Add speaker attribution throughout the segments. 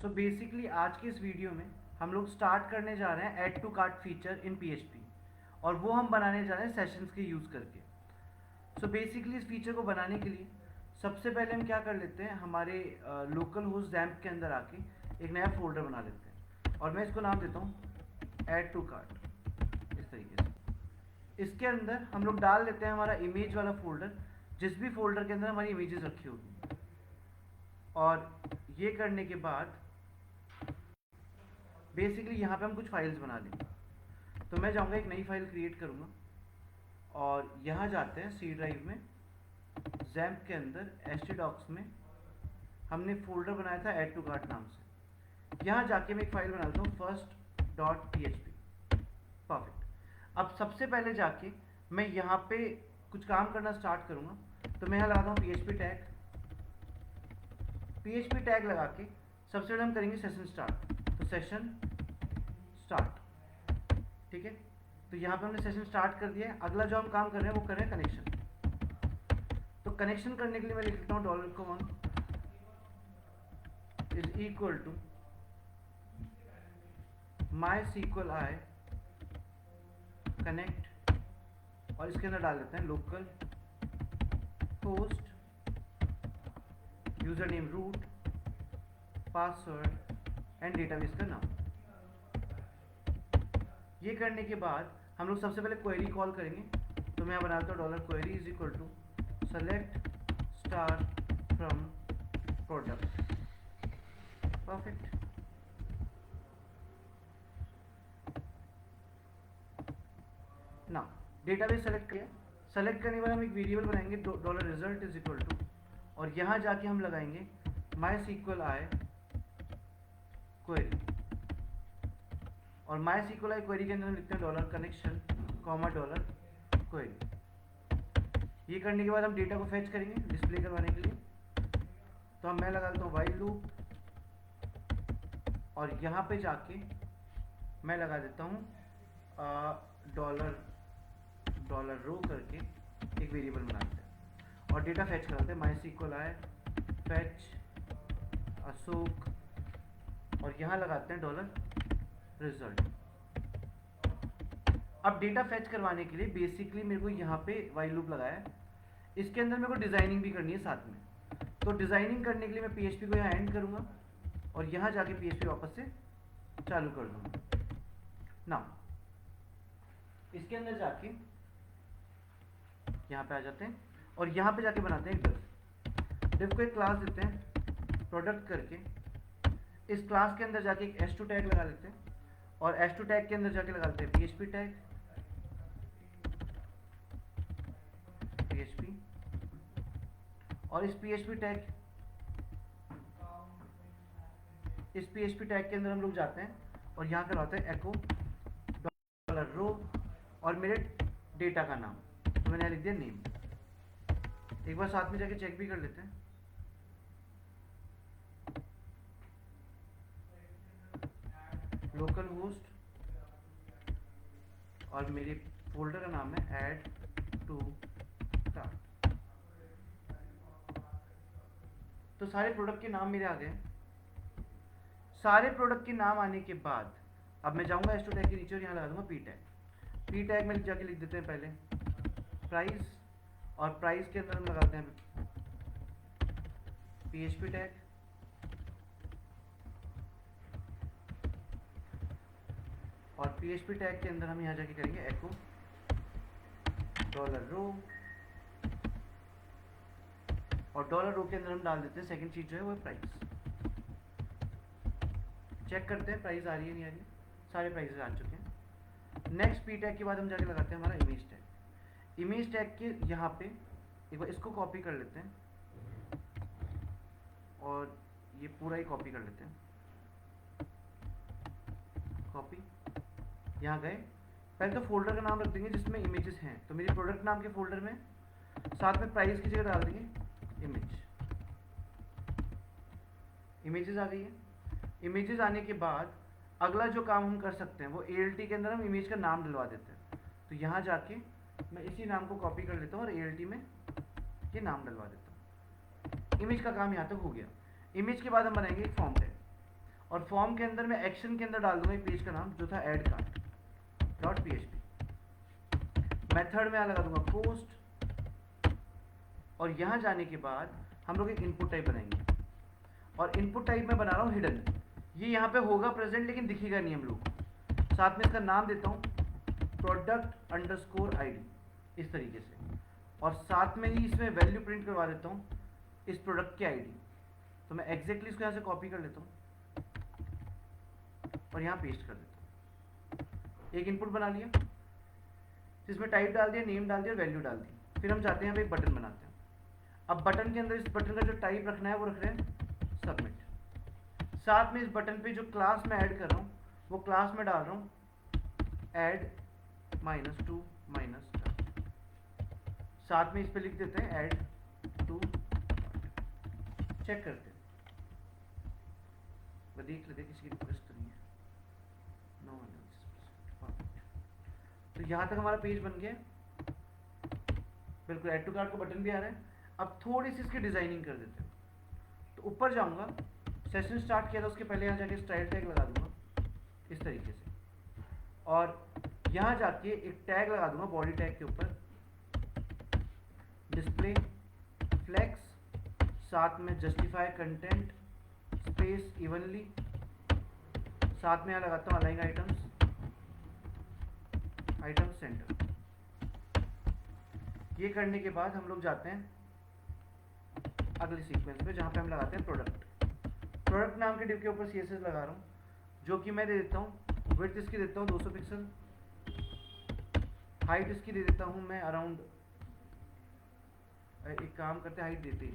Speaker 1: So basically आज के इस वीडियो में हम लोग स्टार्ट करने जा रहे हैं add to cart feature in PHP और वो हम बनाने जा रहे हैं सेशंस के यूज़ करके। सो बेसिकली इस फीचर को बनाने के लिए सबसे पहले हम क्या कर लेते हैं, हमारे लोकल होस्ट XAMPP के अंदर आके एक नया फोल्डर बना लेते हैं और मैं इसको नाम देता हूँ ऐड टू कार्ट। इस तरीके से इसके अंदर हम लोग डाल देते हैं हमारा इमेज वाला फोल्डर, जिस भी फोल्डर के अंदर हमारी इमेजेस रखी होगी। और ये करने के बाद बेसिकली यहाँ पे हम कुछ फाइल्स बना लेंगे। तो मैं जाऊँगा एक नई फाइल क्रिएट करूँगा और यहाँ जाते हैं सी ड्राइव में, XAMPP के अंदर htdocs में हमने फोल्डर बनाया था ऐड टू कार्ट नाम से। यहाँ जाके मैं एक फाइल बना लेता हूँ first.php। परफेक्ट। अब सबसे पहले जाके मैं यहाँ पे कुछ काम करना स्टार्ट करूँगा, तो मैं यहाँ लगाता हूँ PHP टैग लगा के सबसे पहले हम करेंगे सेशन स्टार्ट। तो सेशन स्टार्ट, ठीक है। तो यहाँ पे हमने सेशन स्टार्ट कर दिया है। अगला जो हम काम कर रहे हैं वो कर रहे हैं कनेक्शन। तो कनेक्शन करने के लिए मैं लिख लेता हूँ $1 is equal to MySQLi connect और इसके अंदर डाल देते हैं local host user name root password and database का नाम। ये करने के बाद हम लोग सबसे पहले क्वेरी कॉल करेंगे। तो मैं बनाता हूँ $query is equal to select star from product. Perfect. ना डेटाबेस सेलेक्ट किया, सेलेक्ट करने के बाद हम एक वेरिएबल बनाएंगे $result इज इक्वल टू, और यहाँ जाके हम लगाएंगे MySQLi क्वेरी। और MySQLi क्वेरी के अंदर हम लिखते हैं $connection, $query। ये करने के बाद हम डेटा को फेच करेंगे डिस्प्ले करवाने के लिए। तो मैं लगा देता हूँ while लूप और यहाँ पे जाके मैं लगा देता हूँ डॉलर रो करके एक वेरिएबल बनाते हैं और डेटा फेच कराते हैं MySQLi फेच अशोक और यहाँ लगाते हैं $result। अब डेटा फेच करवाने के लिए बेसिकली मेरे को यहाँ पे while लूप लगाया है। इसके अंदर मेरे को डिज़ाइनिंग भी करनी है साथ में। तो डिज़ाइनिंग करने के लिए मैं PHP को यहाँ एंड करूँगा और यहाँ जाके PHP वापस से चालू कर दूँगा। ना इसके अंदर जाके यहाँ पे आ जाते हैं और यहाँ पे जाके बनाते हैं डिव को एक क्लास देते हैं प्रोडक्ट करके। इस क्लास के अंदर जाके एक h2 टैग लगा लेते हैं और h2 टैग के अंदर जाके लगा लेते हैं PHP टैग PHP। और इस PHP टैग के अंदर हम लोग जाते हैं और यहाँ करवाते हैं echo $रो और मेरे डेटा का नाम। तो मैंने लिख दिया नेम। एक बार साथ में जाके चेक भी कर लेते हैं। लोकल होस्ट और मेरे फोल्डर का नाम है ऐड टू कार्ट। तो सारे प्रोडक्ट के नाम मेरे आ गए। सारे प्रोडक्ट के नाम आने के बाद अब मैं जाऊंगा h2 टैग के नीचे और यहाँ लगा दूंगा p टैग में जाके लिख देते हैं पहले प्राइस और प्राइस के अंदर हम लगाते हैं PHP टैग और PHP टैग के अंदर हम यहाँ जाके करेंगे echo $रो और $रो के अंदर हम डाल देते हैं सेकंड चीज जो है वो है प्राइस। चेक करते हैं प्राइस आ रही है नहीं आ रही है। सारे प्राइसेस आ चुके हैं। नेक्स्ट p टैग के बाद हम जाके लगाते हैं हमारा इमेज टैग के यहाँ पे एक बार इसको कॉपी कर लेते हैं और ये पूरा ही कॉपी कर लेते हैं। कॉपी यहाँ गए, पहले तो फोल्डर का नाम रख देंगे जिसमें इमेजेस हैं। तो मेरी प्रोडक्ट नाम के फोल्डर में साथ में प्राइस की जगह डाल देंगे इमेजेस आ गई है। इमेजेस आने के बाद अगला जो काम हम कर सकते हैं वो ALT के अंदर हम इमेज का नाम डलवा देते हैं। तो यहाँ जाके मैं इसी नाम को कॉपी कर लेता हूँ और ALT में ये नाम डलवा देता हूँ। इमेज का काम यहाँ तक हो गया। इमेज के बाद हम बनाएंगे एक फॉर्म टैग और फॉर्म के अंदर मैं एक्शन के अंदर डाल दूंगा एक पेज का नाम जो था add cart dot php। Method में लगा दूंगा पोस्ट, और यहाँ जाने के बाद हम लोग एक इनपुट टाइप बनाएंगे, और इनपुट टाइप में बना रहा हूँ हिडन। ये यहाँ पे होगा प्रेजेंट लेकिन दिखेगा नहीं हम लोग। साथ में इसका नाम देता हूँ प्रोडक्ट अंडरस्कोर आईडी, इस तरीके से, और साथ में ही इसमें वैल्यू प्रिंट करवा देता हूँ इस प्रोडक्ट की आईडी। तो मैं एग्जैक्टली इसको यहाँ से कॉपी कर लेता हूँ और यहाँ पेस्ट कर देता हूँ। एक इनपुट बना लिया, जिसमें टाइप डाल दिया, नेम डाल दिया, वैल्यू डाल दी। फिर हम जाते हैं यहाँ पे एक बटन बनाते हैं। अब बटन के अंदर इस बटन का जो टाइप रखना है वो रख रहे हैं सबमिट। साथ में इस बटन पे जो क्लास में ऐड कर रहा हूँ वो क्लास में डाल रहा हूँ ऐड -to -start। साथ में इस पे लिख देते हैं ऐड टू। चेक करते हैं, मैं देख लेते किसी की रिक्वेस्ट तो नहीं है। नो, तो यहाँ तक हमारा पेज बन गया, बिल्कुल ऐड टू कार्ट का बटन भी आ रहा है। अब थोड़ी सी इसकी डिजाइनिंग कर देते हैं। तो ऊपर जाऊंगा, सेशन स्टार्ट किया था उसके पहले यहाँ जाके स्टाइल टैग लगा दूंगा इस तरीके से, और यहाँ जाके एक टैग लगा दूंगा बॉडी टैग के ऊपर डिस्प्ले फ्लेक्स, साथ में जस्टिफाई कंटेंट स्पेस इवनली, साथ में यहाँ लगाता हूँ अलाइन आइटम्स सेंटर। ये करने के बाद हम लोग जाते हैं अगले सीक्वेंस पे जहाँ पे हम लगाते हैं प्रोडक्ट नाम के डिव के ऊपर CSS लगा रहा हूँ, जो कि मैं दे देता हूँ विड्थ इसकी देता हूँ 200 पिक्सल, हाइट इसकी दे देता हूँ मैं अराउंड, एक काम करते हैं हाइट देते ही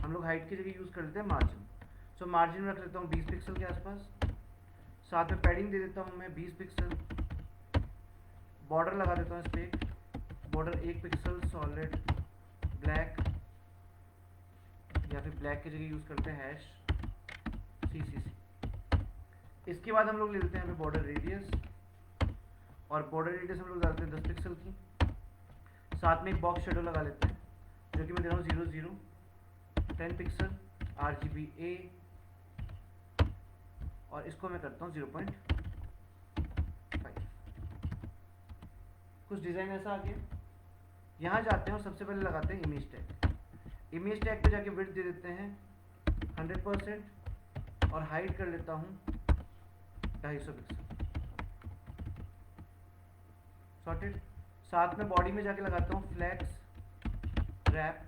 Speaker 1: हम लोग हाइट की जगह यूज़ कर लेते हैं मार्जिन। सो मार्जिन रख लेता हूँ 20 पिक्सल के आसपास। साथ में पैडिंग दे देता हूँ मैं 20 पिक्सल। बॉर्डर लगा देता हूँ इस पर, बॉर्डर 1 पिक्सल सॉलिड ब्लैक, या फिर ब्लैक की जगह यूज़ करते हैं #CCC। इसके बाद हम लोग ले लेते हैं बॉर्डर रेडियस, और बॉर्डर रेडियस हम लोग डालते हैं 10 पिक्सल की। साथ में एक बॉक्स शेडो लगा लेते हैं जो कि मैं दे रहा हूँ 00 10 पिक्सल RGBA, और इसको मैं करता हूँ 0.5। कुछ डिज़ाइन ऐसा आ गया। यहाँ जाते हैं और सबसे पहले लगाते हैं इमेज टैग। इमेज टैग पे जाके विड्थ दे देते हैं 100% और हाइट कर लेता हूँ 250 पिक्सल। सॉर्टेड। साथ में बॉडी में जाके लगाता हूँ फ्लैक्स रैप।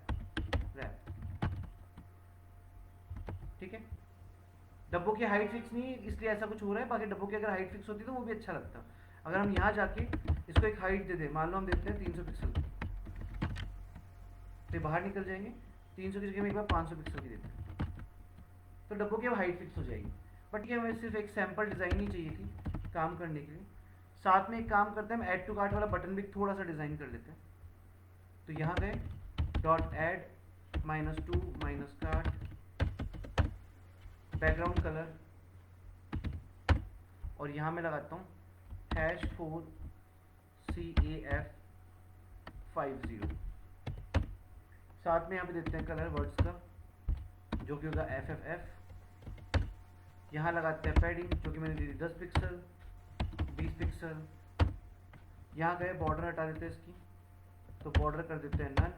Speaker 1: ठीक है, डब्बों की हाइट फिक्स नहीं है इसलिए ऐसा कुछ हो रहा है, बाकी डब्बों की अगर हाइट फिक्स होती तो वो भी अच्छा लगता। अगर हम यहाँ जाके इसको एक हाइट दे दें, मान लो हम देते हैं 300 पिक्सल की, तो बाहर निकल जाएंगे। 300 की जगह में एक बार 500 पिक्सल की देते हैं तो डब्बों की अब हाइट फिक्स हो जाएगी। बट ये हमें सिर्फ एक सैम्पल डिज़ाइन ही चाहिए थी काम करने के लिए। साथ में एक काम करते हैं, हम ऐड टू कार्ट वाला बटन भी थोड़ा सा डिज़ाइन कर लेते हैं। तो यहाँ गए .add -to -cart background colour, और यहाँ मैं लगाता हूँ #4CAF50। साथ में यहाँ पे देते हैं कलर वर्ड्स का जो कि होगा FFF। यहाँ लगाते हैं पैडिंग जो कि मैंने दी थी 10 पिक्सल 20 पिक्सल। यहाँ गए बॉर्डर हटा देते हैं इसकी, तो बॉर्डर कर देते हैं none.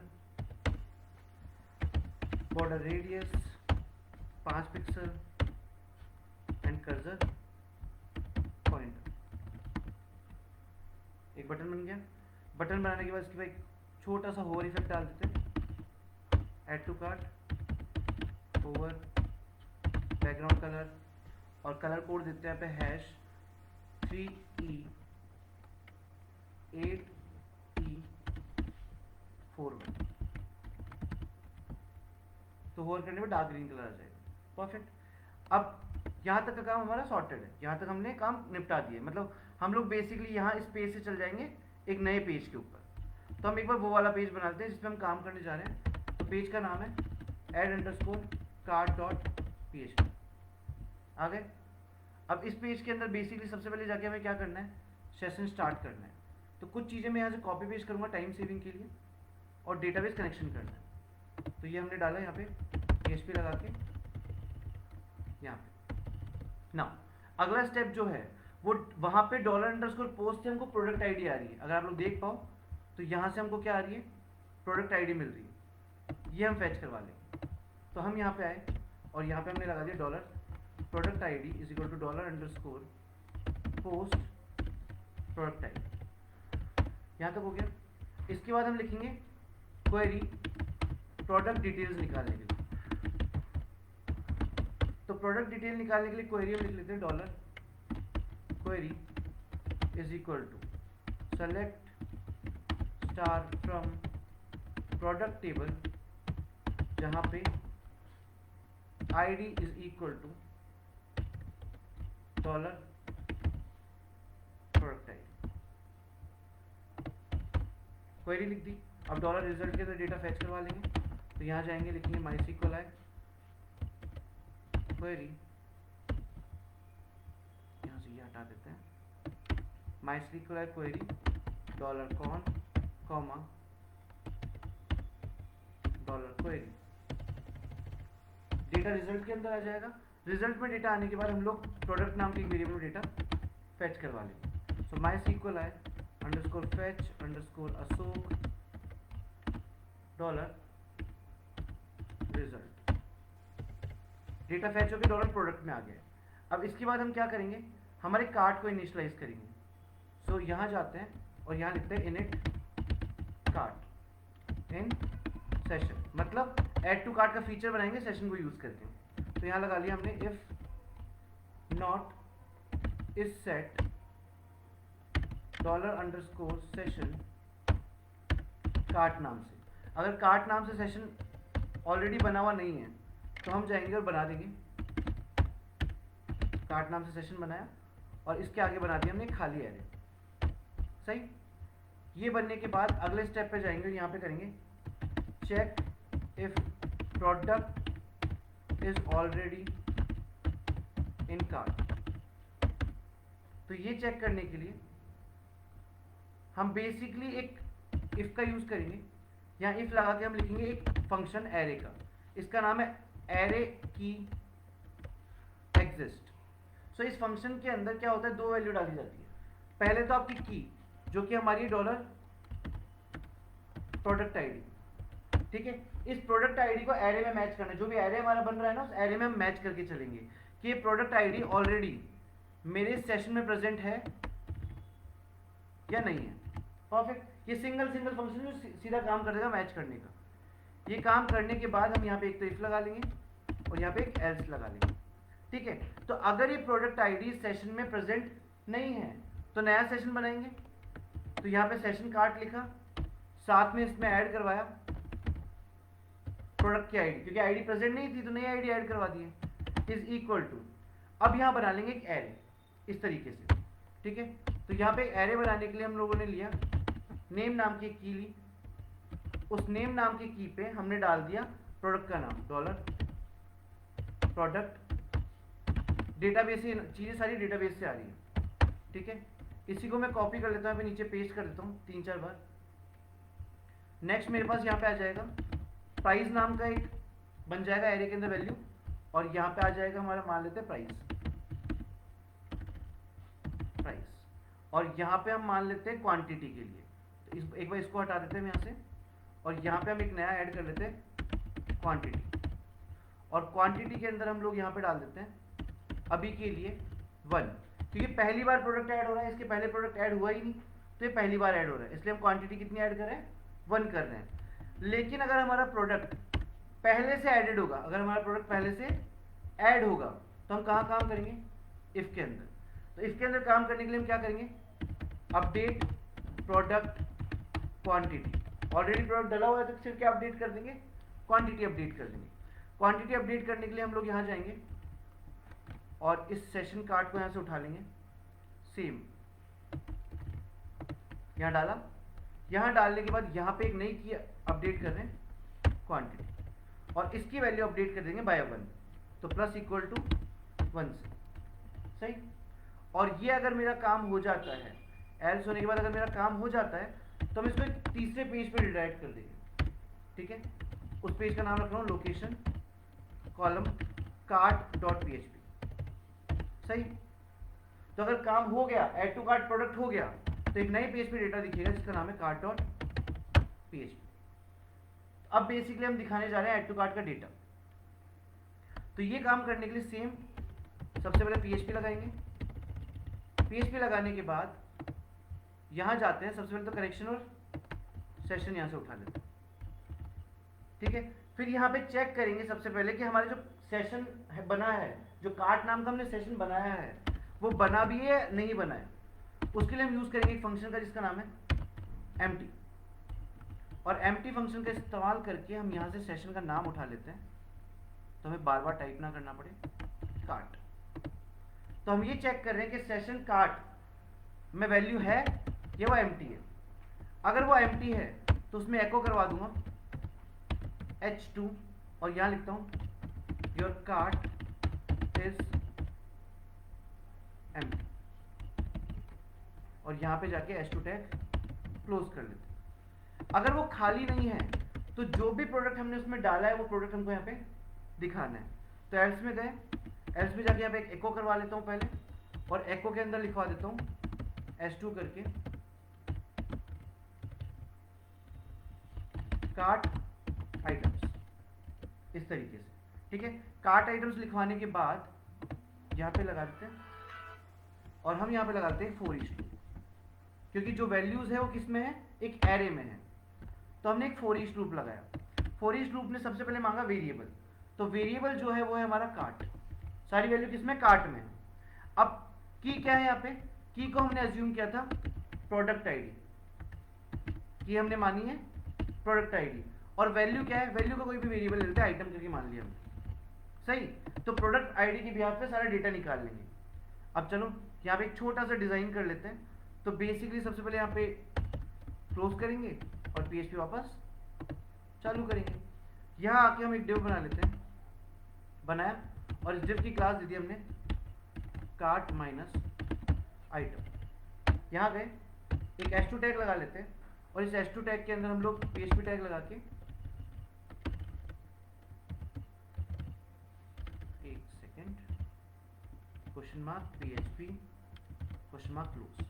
Speaker 1: Border radius 5 pixel and cursor pointer. एक बटन बन गया। बटन बनाने के बाद इसके बाद एक छोटा सा होवर इफेक्ट डाल देते हैं, add to cart hover background colour, और कलर कोड देते हैं यहाँ पे #3E8E41। तो होवर करने में डार्क ग्रीन कलर आ जाएगा। परफेक्ट। अब यहाँ तक का काम हमारा सॉर्टेड है, यहाँ तक हमने काम निपटा दिया। मतलब हम लोग बेसिकली यहाँ इस पेज से चल जाएंगे एक नए पेज के ऊपर। तो हम एक बार वो वाला पेज बनाते हैं जिसमें हम काम करने जा रहे हैं। तो पेज का नाम है add_cart.php। आ गए। अब इस पेज के अंदर बेसिकली सबसे पहले जाके हमें क्या करना है, सेशन स्टार्ट करना है। तो कुछ चीज़ें मैं यहाँ से कॉपी पेस्ट करूँगा टाइम सेविंग के लिए, और डेटाबेस कनेक्शन करना है। तो ये हमने डाला यहाँ पे PHP लगा के यहाँ पे। ना अगला स्टेप जो है वो वहां पे $_पोस्ट से हमको प्रोडक्ट आईडी आ रही है। अगर आप लोग देख पाओ तो यहाँ से हमको क्या आ रही है, प्रोडक्ट आईडी मिल रही है, ये हम फैच करवा लेंगे। तो हम यहाँ पे आए और यहाँ पे हमने लगा दिया $product ID is equal to $_post product ID. यहाँ तक हो गया। इसके बाद हम लिखेंगे क्वेरी प्रोडक्ट डिटेल्स निकालने के लिए। तो प्रोडक्ट डिटेल निकालने के लिए क्वेरी हम लिख लेते हैं query is equal to select star from product table, जहां पे ID is equal to $product ID. Query लिख दी। अब $रिजल्ट के अंदर डेटा फैच करवा लेंगे। तो यहाँ जाएंगे, लिखेंगे MySQL क्वेरी, यहाँ से ये हटा देते हैं, MySQL query $con comma $query। Data result के अंदर आ जाएगा। रिजल्ट में डेटा आने के बाद हम लोग प्रोडक्ट नाम के एक वेरिएबल में डेटा फैच करवा लेंगे। सो MySQL _fetch _Ashok $result. Data fetch होकर $प्रोडक्ट में आ गया। अब इसके बाद हम क्या करेंगे, हमारे कार्ट को इनिशियलाइज करेंगे। सो यहाँ जाते हैं और यहाँ लिखते हैं init कार्ट इन सेशन, मतलब ऐड टू कार्ट का फीचर बनाएंगे सेशन को यूज करके। तो यहाँ लगा लिया हमने if not is set $_session cart नाम से। अगर कार्ट नाम से सेशन ऑलरेडी बना हुआ नहीं है तो हम जाएंगे और बना देंगे। कार्ट नाम से सेशन बनाया और इसके आगे बना दिया हमने खाली एरे। सही। ये बनने के बाद अगले स्टेप पे जाएंगे और यहाँ पे करेंगे check if product is already in cart. तो ये चेक करने के लिए हम बेसिकली एक इफ का यूज करेंगे। यहाँ इफ लगा के हम लिखेंगे एक फंक्शन एरे का, इसका नाम है एरे की एग्जिस्ट। सो इस फंक्शन के अंदर क्या होता है, दो वैल्यू डाली जाती है। पहले तो आपकी की जो कि हमारी $प्रोडक्ट आईडी, ठीक है। इस प्रोडक्ट आईडी को एरे में मैच करना है। जो भी एरे हमारा बन रहा है ना, उस एरे में हम मैच करके चलेंगे कि ये प्रोडक्ट आईडी ऑलरेडी मेरे सेशन में प्रेजेंट है या नहीं है। परफेक्ट। ये सिंगल फंक्शन में सीधा काम कर देगा मैच करने का। ये काम करने के बाद हम यहाँ पे एक तो इफ लगा लेंगे और यहाँ पे एक एल्स लगा लेंगे, ठीक है। तो अगर ये प्रोडक्ट आईडी सेशन में प्रेजेंट नहीं है तो नया सेशन बनाएंगे। तो यहाँ पे सेशन कार्ट लिखा, साथ में इसमें ऐड करवाया प्रोडक्ट की आईडी, क्योंकि आईडी प्रेजेंट नहीं थी तो नई आईडी ऐड करवा दी है, इज इक्वल टू। अब यहाँ बना लेंगे एक एरे इस तरीके से, ठीक है। तो यहाँ पे एरे बनाने के लिए हम लोगों ने लिया नेम नाम की की ली। उस नेम नाम की की पे हमने डाल दिया प्रोडक्ट का नाम $प्रोडक्ट। डेटाबेस से चीजें सारी डेटाबेस से आ रही है, ठीक है। इसी को मैं कॉपी कर लेता हूँ, नीचे पेस्ट कर देता हूँ 3-4 बार। नेक्स्ट मेरे पास यहाँ पे आ जाएगा प्राइस नाम का एक बन जाएगा एरे के अंदर वैल्यू, और यहाँ पे आ जाएगा हमारा, मान लेते हैं प्राइस, और यहाँ पे हम मान लेते हैं क्वांटिटी के लिए। तो एक बार इसको हटा देते हैं यहाँ से, और यहाँ पे हम एक नया ऐड कर लेते हैं क्वांटिटी, और क्वांटिटी के अंदर हम लोग यहाँ पे डाल देते हैं अभी के लिए 1, क्योंकि पहली बार प्रोडक्ट ऐड हो रहा है, इसके पहले प्रोडक्ट ऐड हुआ ही नहीं, तो ये पहली बार ऐड हो रहा है, इसलिए हम क्वांटिटी कितनी ऐड कर रहे हैं, 1 कर रहे हैं। लेकिन अगर हमारा प्रोडक्ट पहले से ऐडेड होगा, अगर हमारा प्रोडक्ट पहले से ऐड होगा तो हम कहाँ काम करेंगे, इफ के अंदर। तो इफ के अंदर काम करने के लिए हम क्या करेंगे, update product quantity. Already product डला हुआ है तो सिर्फ क्या अपडेट कर देंगे, क्वांटिटी अपडेट कर देंगे। क्वांटिटी अपडेट करने के लिए हम लोग यहाँ जाएंगे और इस सेशन कार्ड को यहाँ से उठा लेंगे, सेम यहाँ डाला। यहाँ डालने के बाद यहाँ पे एक नई की अपडेट कर रहे हैं क्वांटिटी, और इसकी वैल्यू अपडेट कर देंगे बाय 1, तो प्लस इक्वल टू 1 से, सही। और ये अगर मेरा काम हो जाता है, एल्स होने के बाद अगर मेरा काम हो जाता है, तो हम इसको एक तीसरे पेज पे रिडायरेक्ट कर देंगे, ठीक है। उस पेज का नाम रख रहा हूँ लोकेशन कॉलम कार्ट.php, सही। तो अगर काम हो गया, ऐड टू कार्ट प्रोडक्ट हो गया, तो एक नई पेज पे डेटा दिखेगा जिसका नाम है कार्ट डॉट PHP। अब बेसिकली हम दिखाने जा रहे हैं ऐड टू कार्ट का डेटा। तो ये काम करने के लिए सेम सबसे पहले PHP लगाएंगे। PHP लगाने के बाद यहां जाते हैं, सबसे पहले तो कनेक्शन और सेशन यहां से उठा लेते हैं, ठीक है। फिर यहाँ पे चेक करेंगे सबसे पहले कि हमारे जो सेशन बना है, जो कार्ट नाम का हमने सेशन बनाया है, वो बना भी है नहीं बना है। उसके लिए हम यूज करेंगे एक फंक्शन का जिसका नाम है empty, और empty फंक्शन का इस्तेमाल करके हम यहाँ से सेशन का नाम उठा लेते हैं, तो हमें बार बार टाइप ना करना पड़े, कार्ट। तो हम ये चेक कर रहे हैं कि सेशन कार्ट में वैल्यू है या वो एम्प्टी है। अगर वो एम्प्टी है तो उसमें एको करवा दूंगा H2, और यहां लिखता हूं योर कार्ट इज एम्प्टी, और यहां पे जाके H2 टैग क्लोज कर लेते हैं। अगर वो खाली नहीं है तो जो भी प्रोडक्ट हमने उसमें डाला है वो प्रोडक्ट हमको यहाँ पे दिखाना है। तो एल्स में गए, एल्स में जाके यहाँ पे एक एको करवा लेता हूँ पहले, और एको के अंदर लिखवा देता हूँ S2 करके कार्ट आइटम्स, इस तरीके से, ठीक है। कार्ट आइटम्स लिखवाने के बाद यहाँ पे लगा देते हैं, और हम यहाँ पे लगाते हैं for each लूप, क्योंकि जो वैल्यूज है वो किस में है, एक एरे में है। तो हमने एक for each लूप लगाया। for each लूप ने सबसे पहले मांगा वेरिएबल, तो वेरिएबल जो है वो है हमारा कार्ट, सारी वैल्यू किसमें, कार्ट में। अब की क्या है, यहाँ पे की को हमने अज्यूम किया था प्रोडक्ट आईडी, की हमने मानी है प्रोडक्ट आईडी, और वैल्यू क्या है, वैल्यू का कोई भी वेरिएबल ले लेते हैं, आइटम करके मान लिया हमने, सही। तो प्रोडक्ट आईडी के बिहाफ पे सारा डेटा निकाल लेंगे। अब चलो यहाँ पे एक छोटा सा डिजाइन कर लेते हैं। तो बेसिकली सबसे पहले यहाँ पे क्लोज करेंगे और PHP वापस चालू करेंगे। यहाँ आके हम एक डिव बना लेते हैं, बनाया, और इस डिव की क्लास दे दी हमने कार्ट माइनस आइटम। यहाँ गए, एक H2 टैग लगा लेते हैं, और इस H2 टैग के अंदर हम लोग PHP टैग लगा के, एक second, question mark PHP question mark close,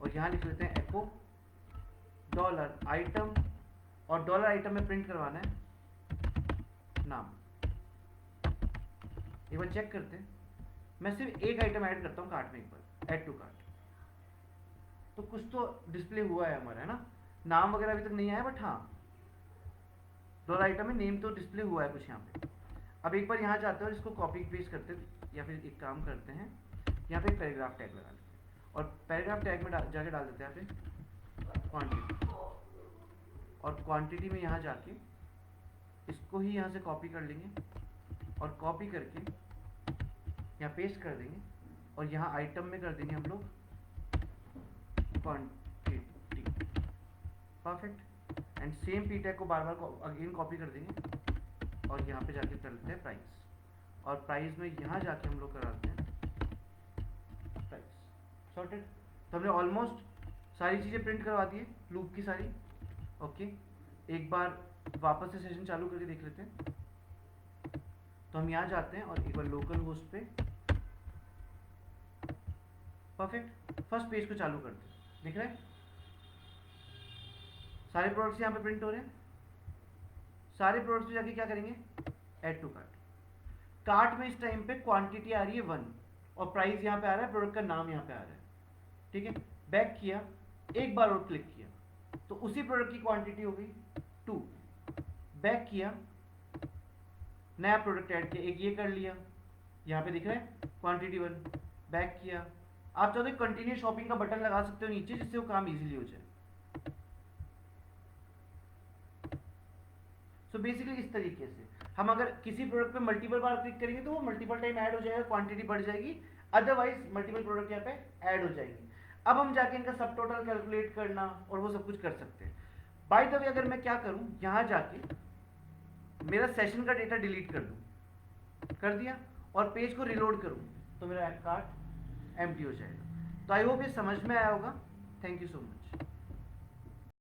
Speaker 1: और यहाँ लिख लेते हैं एको डॉलर आइटम, और डॉलर आइटम में प्रिंट करवाना है नाम। एक बार चेक करते हैं, मैं सिर्फ एक आइटम ऐड करता हूँ कार्ट में, एक बार ऐड टू कार्ट, तो कुछ तो डिस्प्ले हुआ है हमारा, है ना। नाम वगैरह अभी तक नहीं आया, बट हाँ डॉलर आइटम में नेम तो डिस्प्ले हुआ है कुछ यहाँ पे। अब एक बार यहाँ जाते हैं और इसको कॉपी पेस्ट करते हैं, या फिर एक काम करते हैं, यहाँ पे एक पैराग्राफ टैग लगा लेते हैं, और पैराग्राफ टैग में जाके डाल देते हैं यहाँ पे क्वांटिटी, और क्वांटिटी में यहाँ जाके इसको ही यहाँ से कॉपी कर लेंगे, और कॉपी करके यहाँ पेस्ट कर देंगे, और यहाँ आइटम में कर देंगे हम लोग quantity, perfect. And same P tag को बार बार अगेन कॉपी कर देंगे, और यहाँ पे जाके कर लेते हैं प्राइस, और प्राइस में यहाँ जाके हम लोग कराते हैं प्राइस, सॉर्टेड। तो हमने ऑलमोस्ट सारी चीज़ें प्रिंट करवा दी है लूप की सारी, ओके। एक बार वापस से सेशन चालू करके देख लेते हैं। तो हम यहाँ जाते हैं और एक बार लोकल होस्ट पे, परफेक्ट, फर्स्ट पेज को चालू करते हैं, दिख रहा है सारे प्रोडक्ट्स यहाँ पे प्रिंट हो रहे हैं। सारे प्रोडक्ट्स पे जाके क्या करेंगे, ऐड टू कार्ट। कार्ट में इस टाइम पे क्वांटिटी आ रही है 1, और प्राइस यहाँ पे आ रहा है, प्रोडक्ट का नाम यहाँ पे आ रहा है, ठीक है। बैक किया, एक बार और क्लिक किया, तो उसी प्रोडक्ट की क्वांटिटी हो गई 2। बैक किया, नया प्रोडक्ट ऐड किया, एक ये कर लिया, यहाँ पे दिख रहा है क्वांटिटी 1। बैक किया, आप चाहो तो कंटिन्यू शॉपिंग का बटन लगा सकते हो नीचे, जिससे वो काम इजीली हो जाए। सो बेसिकली इस तरीके से हम अगर किसी प्रोडक्ट पे मल्टीपल बार क्लिक करेंगे तो वो मल्टीपल टाइम ऐड हो जाएगा, क्वांटिटी बढ़ जाएगी, अदरवाइज मल्टीपल प्रोडक्ट यहाँ पे ऐड हो जाएगी। अब हम जाके इनका सब टोटल कैलकुलेट करना और वो सब कुछ कर सकते हैं। बाय द वे अगर मैं क्या करूं, यहाँ जाके मेरा सेशन का डेटा डिलीट कर दूं, कर दिया, और पेज को रिलोड करूं, तो मेरा कार्ट एम्प्टी हो जाएगा। तो आई होप ये समझ में आया होगा। Thank you so much.